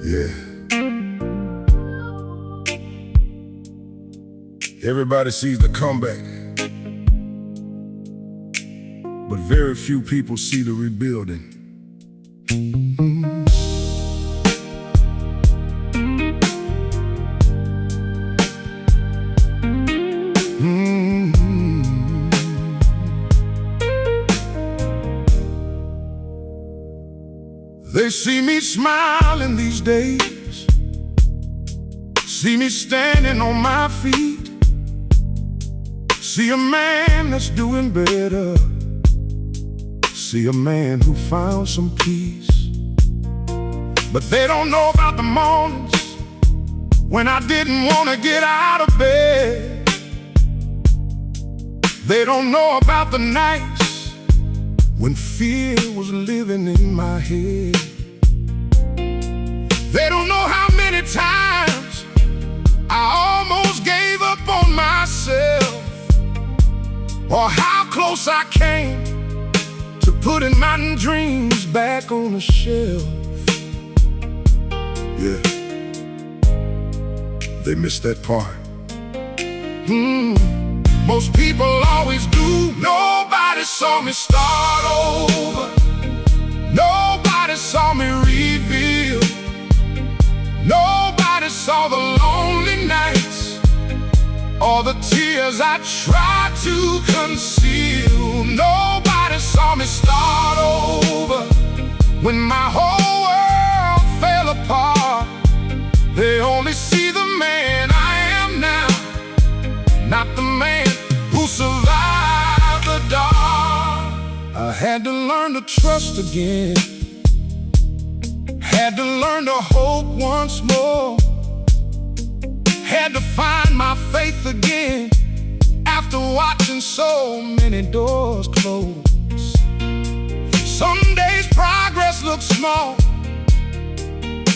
Yeah. Everybody sees the comeback, but very few people see the rebuilding. They see me smiling these days, see me standing on my feet, see a man that's doing better, see a man who found some peace. But they don't know about the mornings when I didn't want to get out of bed. They don't know about the nights when fear was living in my head. They don't know how many times I almost gave up on myself, or how close I came to putting my dreams back on the shelf. Yeah, they missed that part. Most people always do. Nobody saw me start over. Nobody saw me rebuild. Nobody saw the lonely nights or the tears I tried to conceal. Nobody saw me start over when my whole world fell apart. They only see the man I am now, not the man who survived the dark. I had to learn to trust again, had to learn to hope once more, had to find my faith again after watching so many doors close. Some days progress looks small,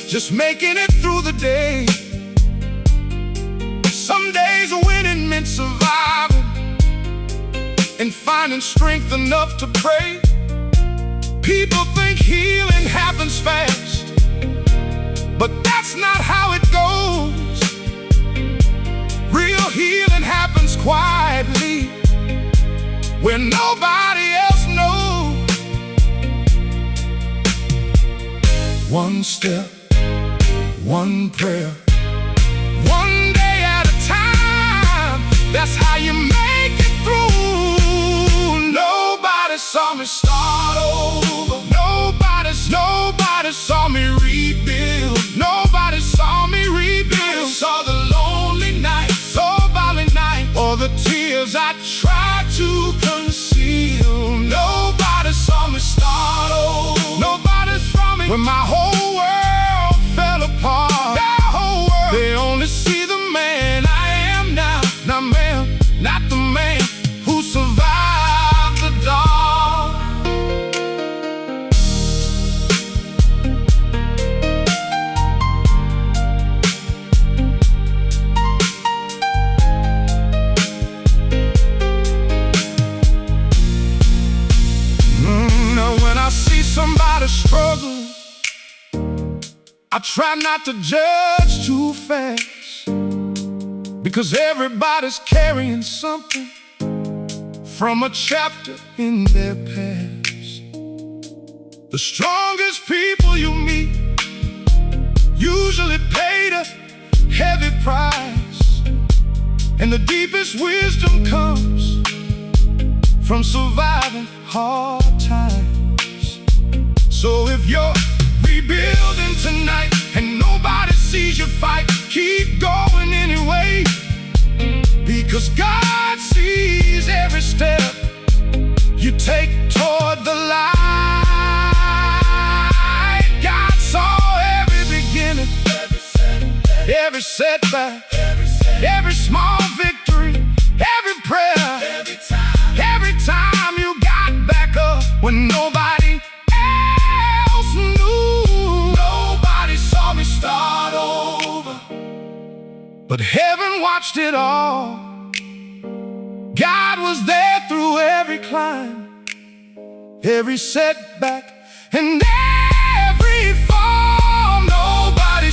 just making it through the day. Some days winning meant surviving and finding strength enough to pray. People think healing happens fast, but that's not how it goes. Real healing happens quietly, where nobody else knows. One step, one prayer, one day at a time. That's how you make it through. Nobody saw me start over. Nobody saw me rebuild. Nobody saw me rebuild. Saw the lonely night, so violent night, or the tears I tried to conceal. Nobody saw me start over. Nobody saw me when my whole world fell apart. Their whole world. They only see the man I am now, not the man who survived the dark. Somebody struggling, I try not to judge too fast, because everybody's carrying something from a chapter in their past. The strongest people you meet usually paid a heavy price, and the deepest wisdom comes from surviving hard times. So if you're rebuilding tonight and nobody sees you fight, keep going anyway, because God sees every step you take toward the light. God saw every beginning, every setback, every small victory, every prayer, every time you got back up when nobody else knew. Nobody saw me start over, but heaven watched it all. God was there through every climb, every setback, and every fall. Nobody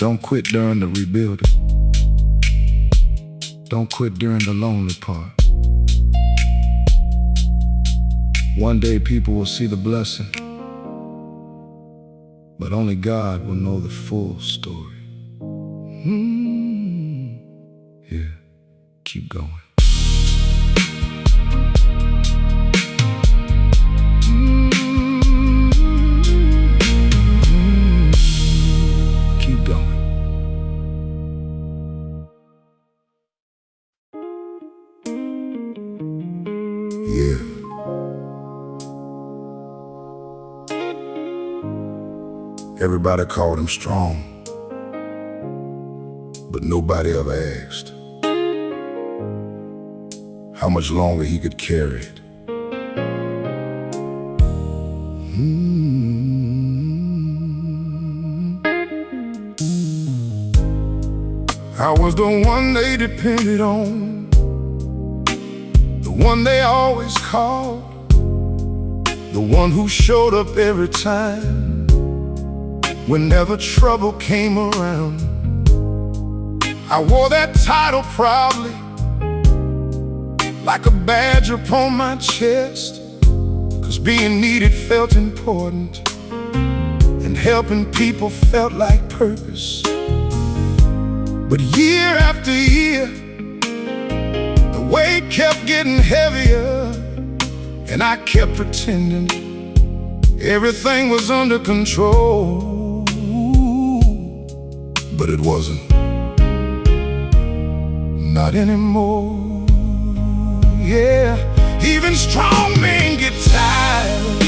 Don't quit during the rebuilding. Don't quit during the lonely part. One day people will see the blessing, but only God will know the full story. Yeah, keep going. Keep going. Yeah. Everybody called him strong, but nobody ever asked how much longer he could carry it. I was the one they depended on, the one they always called, the one who showed up every time whenever trouble came around. I wore that title proudly, like a badge upon my chest, 'cause being needed felt important, and helping people felt like purpose. But year after year, the weight kept getting heavier, and I kept pretending everything was under control. But it wasn't. Not anymore. Yeah, even strong men get tired.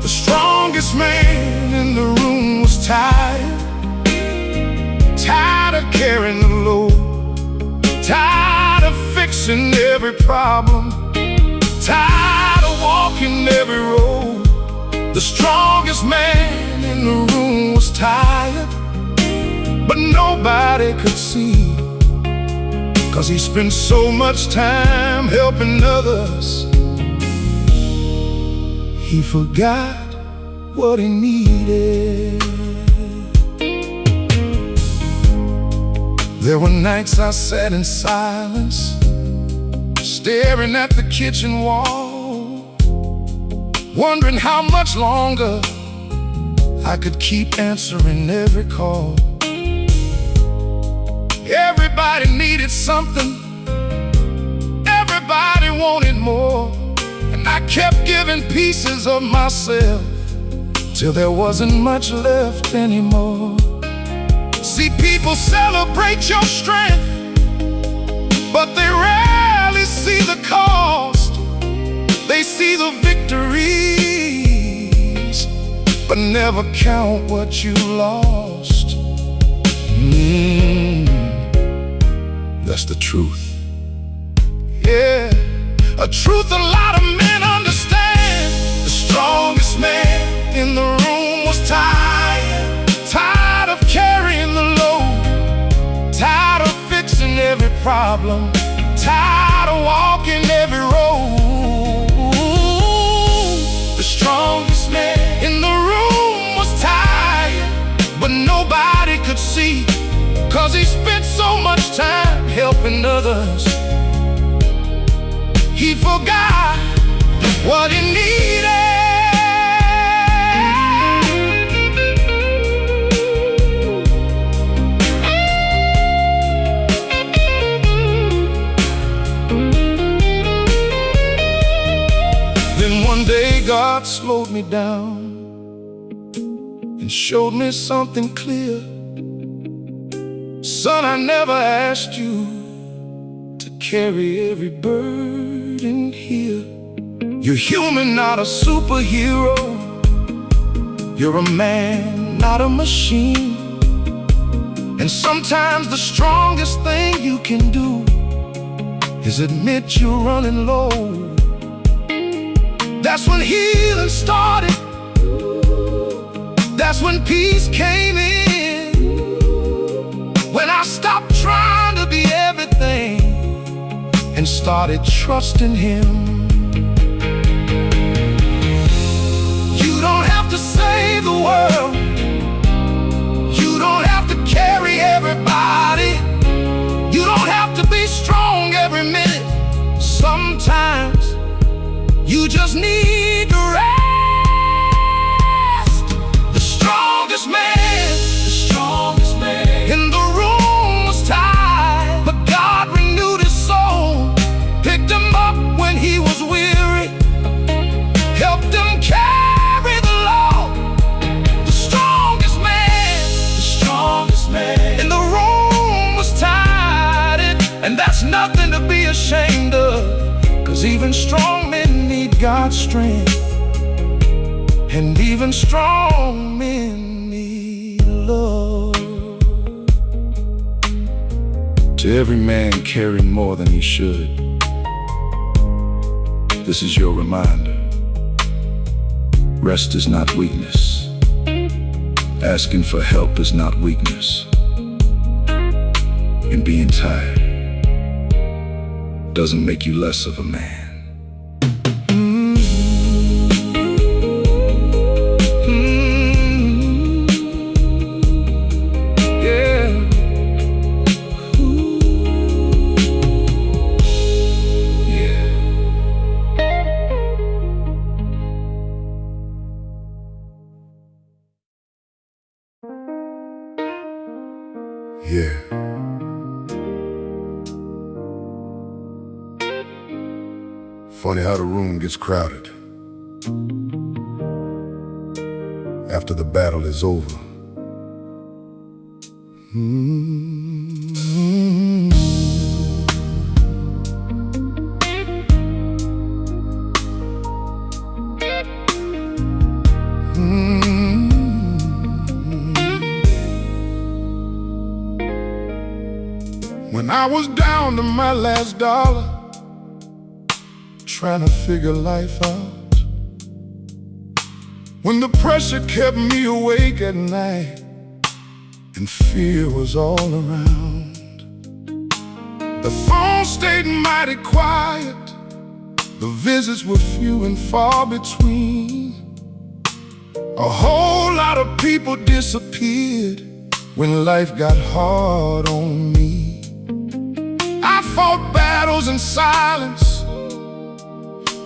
The strongest man in the room was tired. Tired of carrying the load, tired of fixing every problem, tired of walking every road. The strongest man in the room was tired, but nobody could see, 'cause he spent so much time helping others, he forgot what he needed. There were nights I sat in silence, staring at the kitchen wall, wondering how much longer I could keep answering every call. Everybody needed something, everybody wanted more, and I kept giving pieces of myself till there wasn't much left anymore. See, people celebrate your strength, but they rarely see the cost. They see the victories, but never count what you lost. That's the truth. Yeah, a truth a lot of men understand. The strongest man in the room was tired, tired of carrying the load, tired of fixing every problem, tired of walking every road. The strongest man in the room was tired, but nobody could see, 'cause he spent so much time helping others, he forgot what he needed. Then one day God slowed me down and showed me something clear. Son, I never asked you to carry every burden here. You're human, not a superhero. You're a man, not a machine. And sometimes the strongest thing you can do is admit you're running low. That's when healing started. That's when peace came in. When I stopped trying to be everything and started trusting Him. You don't have to save the world. You don't everybody. You don't have to be strong every minute. Sometimes you just need to rest. The strongest man in the room was tired, but God renewed his soul, picked him up when he was weary, helped him carry the load. The strongest man in the room was tired, and that's nothing to be ashamed of, 'cause even strong men need God's strength, and even strong men need love. To every man carrying more than he should, this is your reminder. Rest is not weakness. Asking for help is not weakness. And being tired doesn't make you less of a man. Yeah. Funny how the room gets crowded after the battle is over. When I was down to my last dollar, trying to figure life out, when the pressure kept me awake at night and fear was all around, the phone stayed mighty quiet, the visits were few and far between. A whole lot of people disappeared when life got hard on me. I fought battles in silence,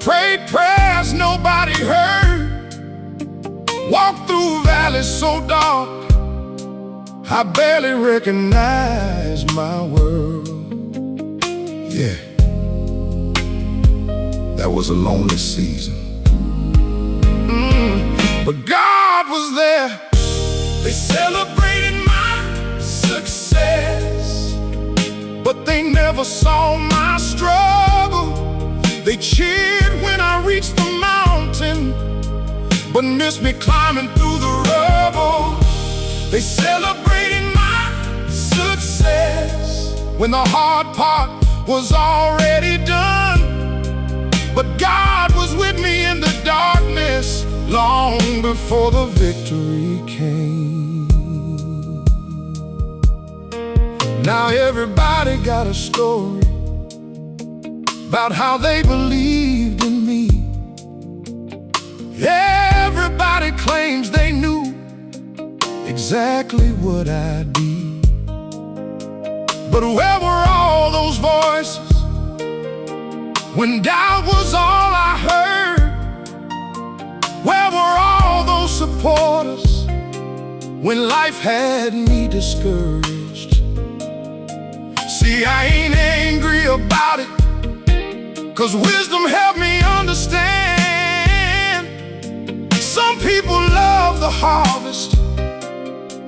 prayed prayers nobody heard, walked through valleys so dark I barely recognized my world. Yeah, that was a lonely season. But God was there. They celebrated my success, but they never saw my struggle. They cheered when I reached the mountain, but missed me climbing through the rubble. They celebrated my success when the hard part was already done, but God was with me in the darkness long before the victory came. Now everybody got a story about how they believed in me. Everybody claims they knew exactly what I'd be. But where were all those voices when doubt was all I heard? Where were all those supporters when life had me discouraged? See, I ain't angry about it, 'cause wisdom helped me understand. Some people love the harvest,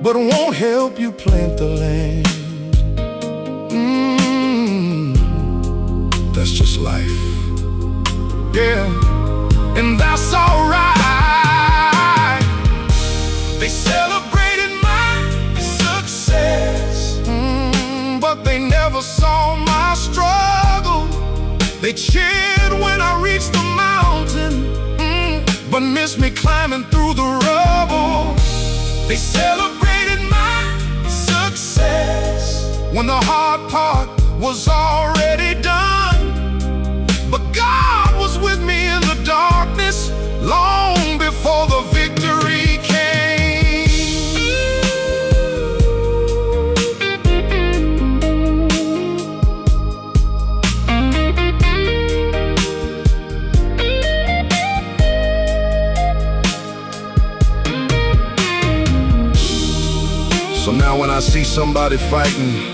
but won't help you plant the land. That's just life. Yeah, and that's alright. They celebrated my success, but they never saw my struggle. They cheered when I reached the mountain, but missed me climbing through the rubble. They celebrated my success when the hard part was already done, but God was with me in the darkness long before the victory came. I see somebody fighting,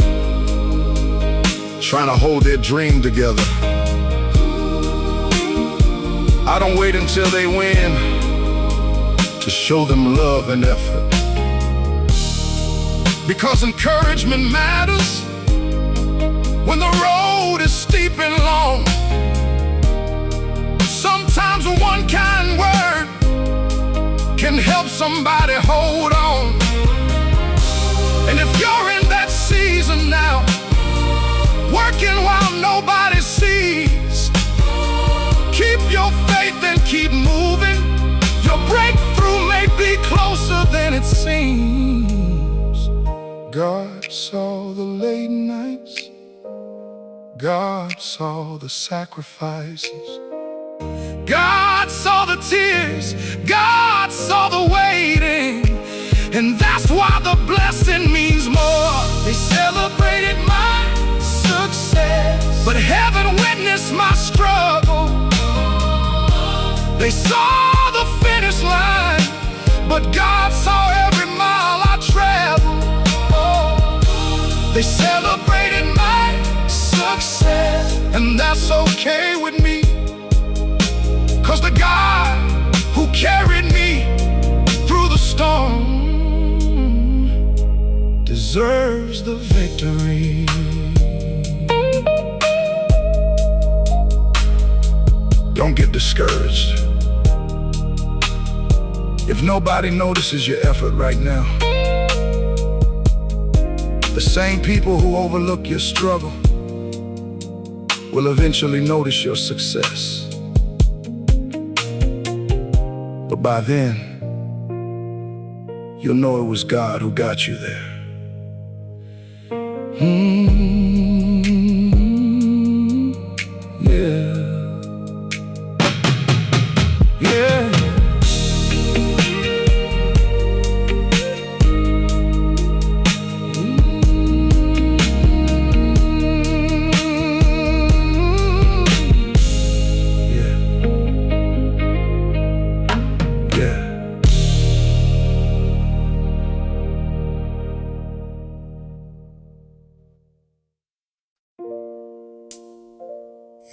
trying to hold their dream together, I don't wait until they win to show them love and effort. Because encouragement matters when the road is steep and long. Sometimes one kind word can help somebody hold on. And if you're in that season now, working while nobody sees, keep your faith and keep moving. Your breakthrough may be closer than it seems. God saw the late nights, God saw the sacrifices, God saw the tears, God saw the waiting, and that's why the blessing means more. They celebrated my success, but heaven witnessed my struggle. They saw the finish line, but God saw every mile I traveled. They celebrated my success, and that's okay with me, 'cause the God who carried me through the storm deserves the victory. Don't get discouraged if nobody notices your effort right now. The same people who overlook your struggle will eventually notice your success. But by then, you'll know it was God who got you there. Yeah. Yeah.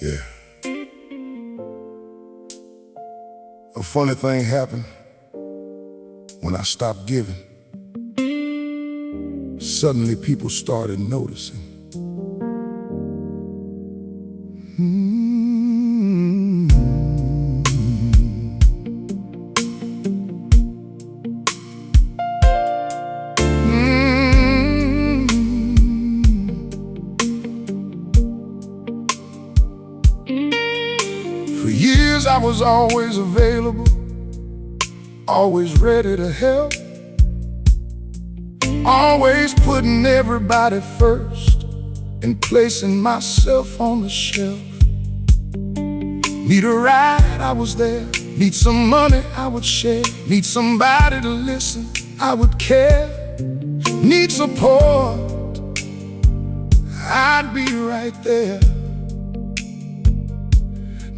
Yeah. A funny thing happened when I stopped giving. Suddenly people started noticing. For years I was always available, always ready to help, always putting everybody first and placing myself on the shelf. Need a ride, I was there. Need some money, I would share. Need somebody to listen, I would care. Need support, I'd be right there.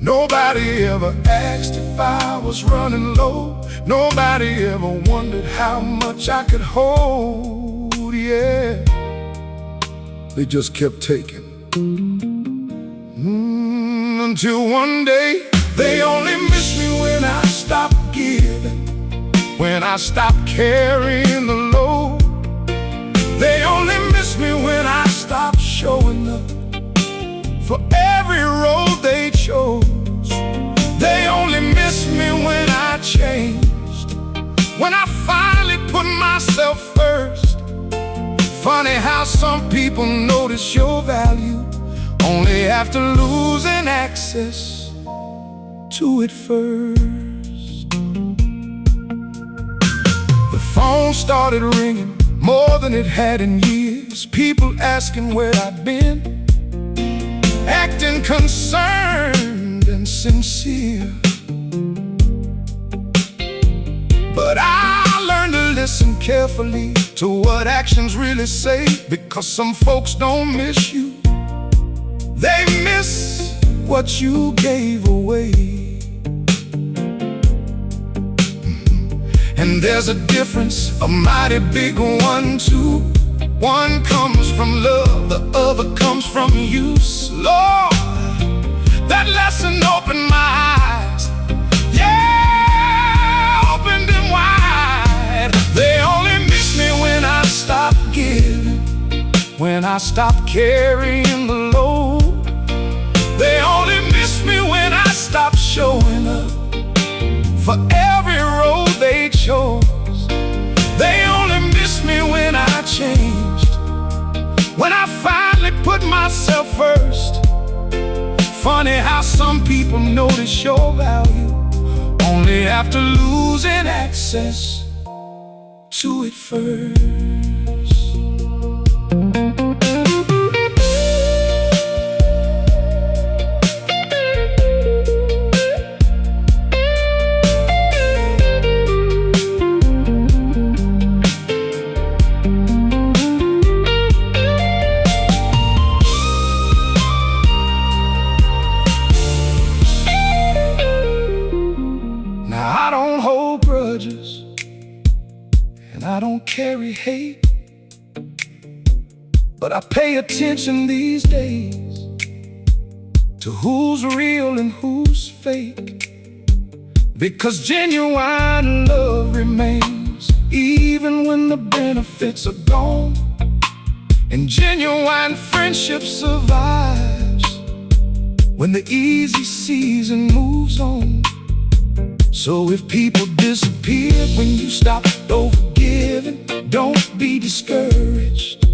Nobody ever asked if I was running low. Nobody ever wondered how much I could hold, yeah. They just kept taking. Until one day, they only miss me when I stop giving, when I stop carrying the load. They only miss me when I stop showing up for every road they chose. They only miss me when I changed, when I finally put myself first. Funny how some people notice your value only after losing access to it first. The phone started ringing more than it had in years. People asking where I'd been, acting concerned and sincere. But I learned to listen carefully to what actions really say, because some folks don't miss you, they miss what you gave away. And there's a difference, a mighty big one too. One comes from love, the other comes from use. Lord, that lesson opened my eyes. Yeah, opened them wide. They only miss me when I stop giving, when I stop carrying the load. They only miss me when I stop showing up for every road they chose. They only miss me when I changed, when I finally put myself first. Funny how some people notice your value only after losing access to it first. I don't hold grudges, and I don't carry hate, but I pay attention these days to who's real and who's fake, because genuine love remains even when the benefits are gone, and genuine friendship survives when the easy season moves on. So if people disappeared when you stopped overgiving, don't be discouraged.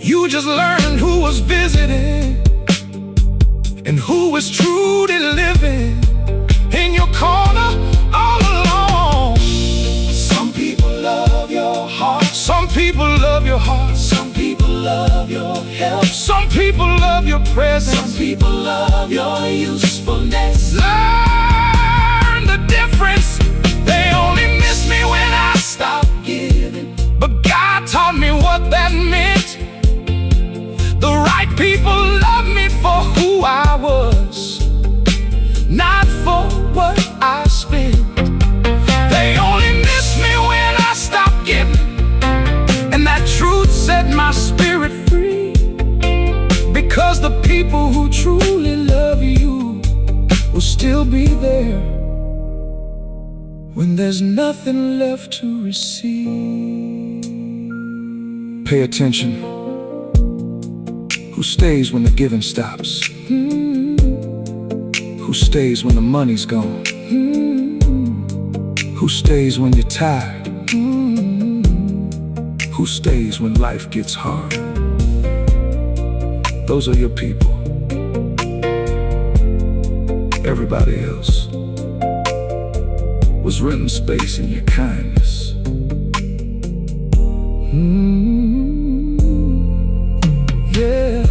You just learned who was visiting and who was truly living in your corner all along. Some people love your heart, some people love your heart, some people love your help, some people love your presence, some people love your usefulness. Learn the difference. They only miss me when I stop giving, but God taught me what that meant. The right people love me for who I was, not for what I spent. They only miss me when I stop giving, and that truth set my spirit free, because the people who truly love you will still be there when there's nothing left to receive. Pay attention. Who stays when the giving stops? Who stays when the money's gone? Who stays when you're tired? Who stays when life gets hard? Those are your people. Everybody else was renting space in your kindness. Yeah.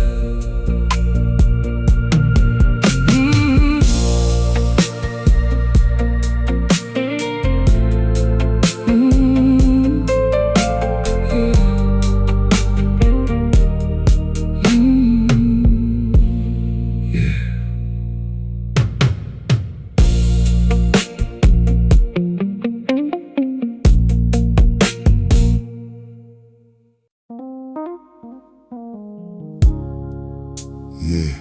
Yeah.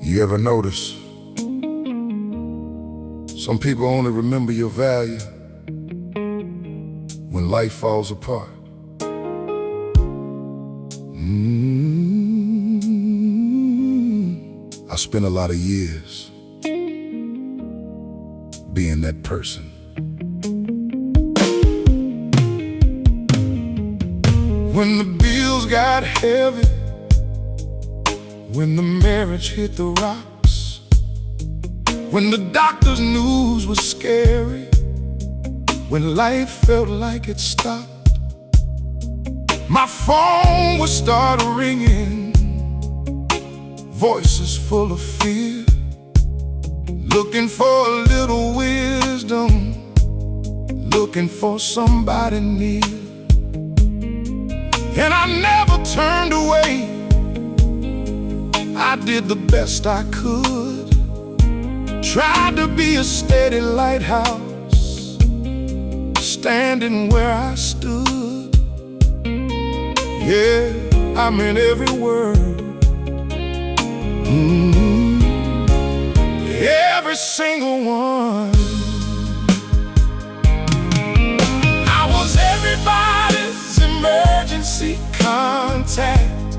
You ever notice some people only remember your value when life falls apart? I spent a lot of years being that person. When the bills got heavy, when the marriage hit the rocks, when the doctor's news was scary, when life felt like it stopped, my phone would start ringing, voices full of fear, looking for a little wisdom, looking for somebody near. And I never turned away. I did the best I could, tried to be a steady lighthouse, standing where I stood. Yeah, I meant every word. Every single one. I was everybody's emergency contact,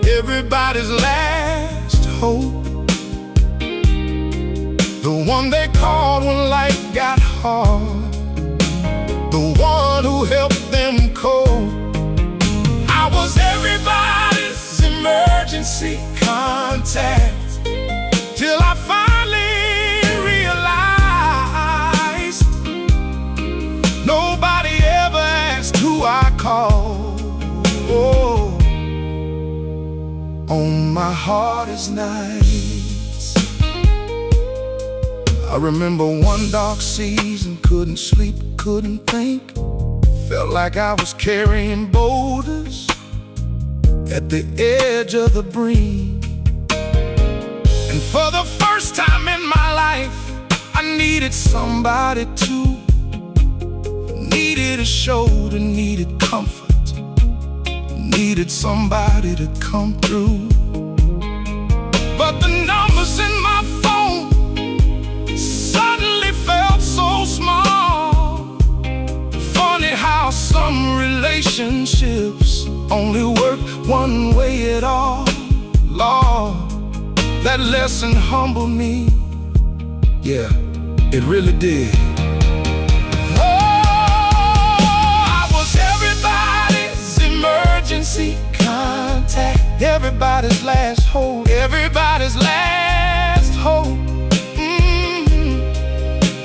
everybody's last hope, the one they called when life got hard, the one who helped them cope. I was everybody's emergency contact, till I finally realized nobody ever asked who I called. Oh, on my hardest nights, I remember one dark season, couldn't sleep, couldn't think, felt like I was carrying boulders at the edge of the brink. And for the first time in my life, I needed somebody to, needed a shoulder, needed comfort, needed somebody to come through. But the numbers in my phone suddenly felt so small. Funny how some relationships only work one way at all. Lord, that lesson humbled me. Yeah, it really did. Oh, I was everybody's emergency contact, everybody's last hope, everybody's last hope.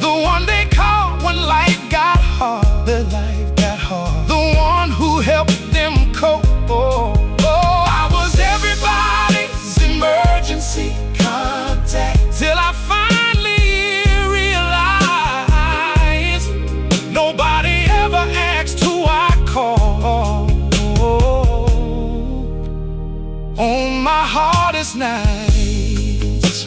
The one they called when life got hard, the life got hard, the one who helped them cope. Oh, I was everybody's emergency contact, till I finally realized nobody ever asked who I called. On my hardest nights.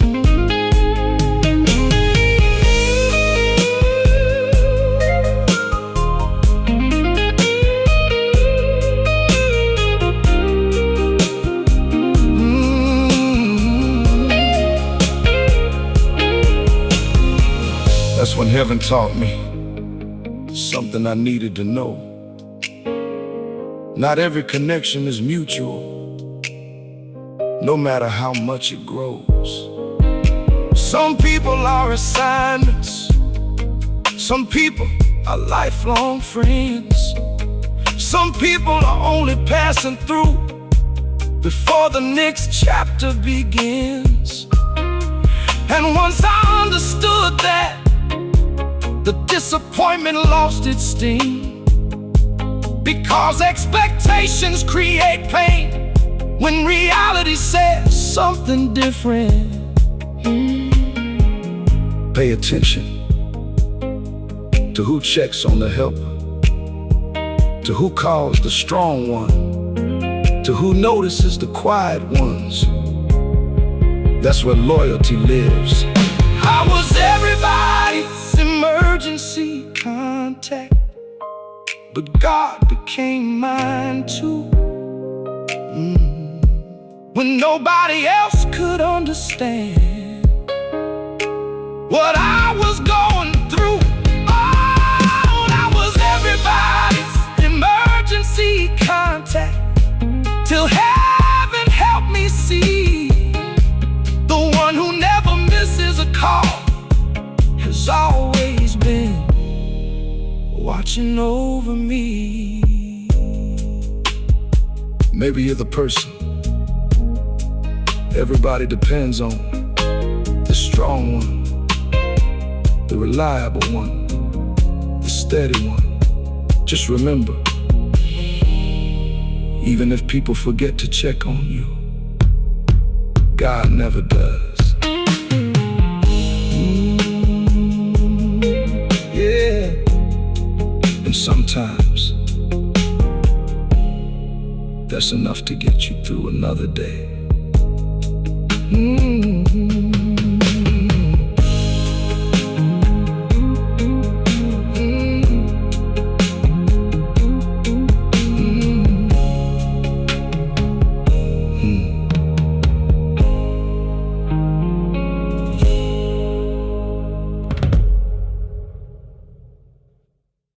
That's when heaven taught me something I needed to know. Not every connection is mutual, no matter how much it grows. Some people are assignments, some people are lifelong friends, some people are only passing through before the next chapter begins. And once I understood that, the disappointment lost its sting, because expectations create pain when reality says something different. Pay attention to who checks on the helper, to who calls the strong one, to who notices the quiet ones. That's where loyalty lives. I was everybody's emergency contact, but God became mine too. When nobody else could understand what I was going through. Oh, I was everybody's emergency contact, till heaven helped me see the one who never misses a call has always been watching over me. Maybe you're the person everybody depends on, the strong one, the reliable one, the steady one. Just remember, even if people forget to check on you, God never does. Yeah. And sometimes that's enough to get you through another day.